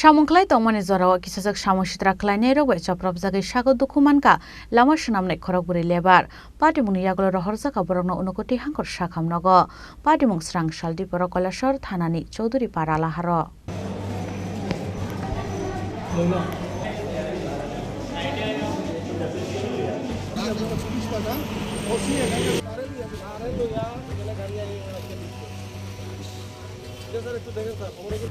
Samungklai tongmani jorao kisajak samositra khlainai rok bai chaprabjagui sago dukumanka lama swnamnai khorokburi lebar patimungni yagulo rohorjaka borokno unukoti hangkor sakhamnogo patimung srang saldi borok Koilashor thanani Chaudhuri Para laharo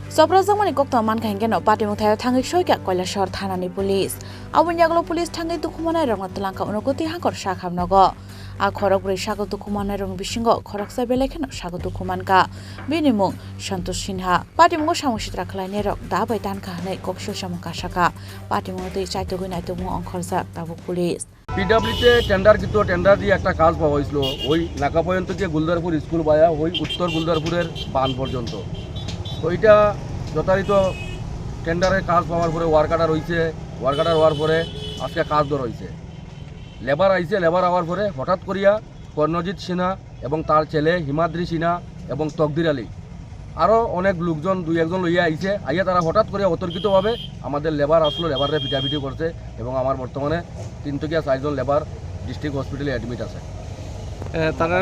Soprajamani kokta manka hengeno patimung thayo thangi soika Koilashor thanani police aboni yagulo police thangi dukumanai rokno tlangka unukoti hangkor sakhamnogo a khorokburi sago dukumanai rokni bisingo khoroksa belekheno sago dukumanka binimung Santosh Sinha patimung samositra khlainai rok dabai tanka hanai kokso samungka saka patimung tei chaitogui naitomung ongkhorjak tabuk police পিডব্লিউতে tender দিয়ে একটা কাজ পাওয়া হয়েছিল ওই নাকা পর্যন্ত গিয়ে গুলদারপুর স্কুল বায়া ওই উত্তর গুলদারপুরের বান পর্যন্ত তো এটা যথারীত টেন্ডারের কাজ পাওয়ার পরে ওয়ার্কার হওয়ার পরে আজকে কাজ ধর হয়েছে লেবার আইছে লেবার হওয়ার পরে হঠাৎ করিয়া কর্ণজিৎ সিনহা এবং তার ছেলে হিমাদ্রি সিনহা এবং তকদির আলী আরও অনেক লোকজন দুই একজন লইয়া আইছে আইয়া তারা হঠাৎ করে অতর্কিতভাবে আমাদের লেবার আসলো লেবারে পিটাপিটি করছে এবং আমার বর্তমানে 3 থেকে 4 জন লেবার ডিস্ট্রিক্ট হসপিটালে অ্যাডমিট আছে তারা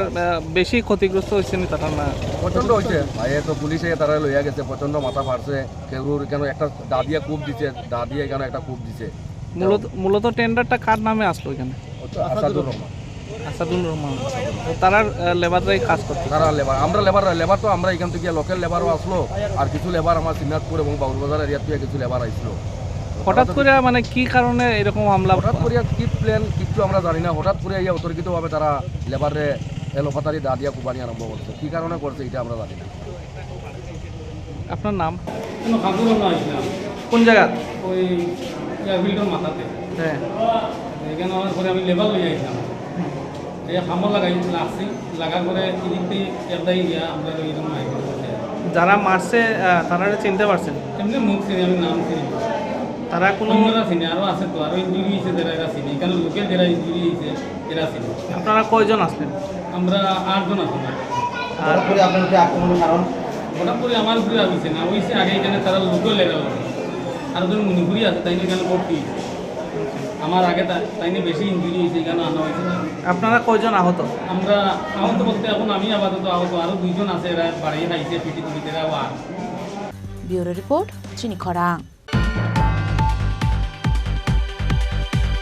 বেশি ক্ষতিগ্রস্ত হয়েছে না তারা না প্রচণ্ড হয়েছে ভাইয়ে তো পুলিশে তারা লইয়া গেছে প্রচণ্ড মাথা ফাটছে কেউর এখানে একটা দা দিয়ে কূপ দিছে দা দিয়ে এখানে একটা কূপ দিছে মূলত টেন্ডারটা কার নামে আসলো এখানে আসাদুর রহমান তারা লেবাররাই কাজ করতো তারা আমরা লেবার তো আমরা এখান থেকে লোকাল লেবারও আসলো আর কিছু লেবার আমার সিনাজপুর এবং বাউরবাজার এরিয়া থেকে কিছু লেবার আসলো হঠাৎ করে মানে কি কারণে এরকম হামলা হঠাৎ করে কি প্ল্যান কিছু আমরা জানি না হঠাৎ করে ইয়া অতর্কিতভাবে তারা লেবারে এলোপাতারি দা দিয়া কুবানি আরম্ভ করছে কি কারণে করছে এটা আমরা জানি না আপনার নাম কোন জায়গা ওই এয়ারফিল্ডের মাথাতে হ্যাঁ এখানে আমার পরে আমি লেবার লই আইছিলাম এই হামলা লাগছি লাগার পরে এদিকতে একদাই গিয়া আমরা এরকম যারা মারছে তারা চিনতে পারছেন এমনি মুখ চিনি আমি নাম চিনি তারা কোনো চিনি আরও আছে তো আরও ইঞ্জুরি হয়েছে যারা এরা চিনি এখানে লোকের যারা ইঞ্জুরি হয়েছে এরা চিনি আপনারা কয়জন আসলেন আমরা 8 জন আছি হঠাৎ করে আপনার কি আক্রমণের কারণ হঠাৎ করে আমার উপরে আসছে না ওইসে আগে এখানে তারা লোকের লেগা আর ওদের মণিপুরি আছে তাই এখানে ভর্তি আমার আগে তাই নিয়ে বেশি ইঞ্জুরি হয়েছে এখানে আনা হয়েছে আপনারা কয়জন আহত আমরা আহত বলতে এখন আমি আপাতত আহত আরও 2 জন আছে এরা বাড়ি খাইছে পিটি তুলিতে এরাও আর ব্যুরো রিপোর্ট চিনি খরাং।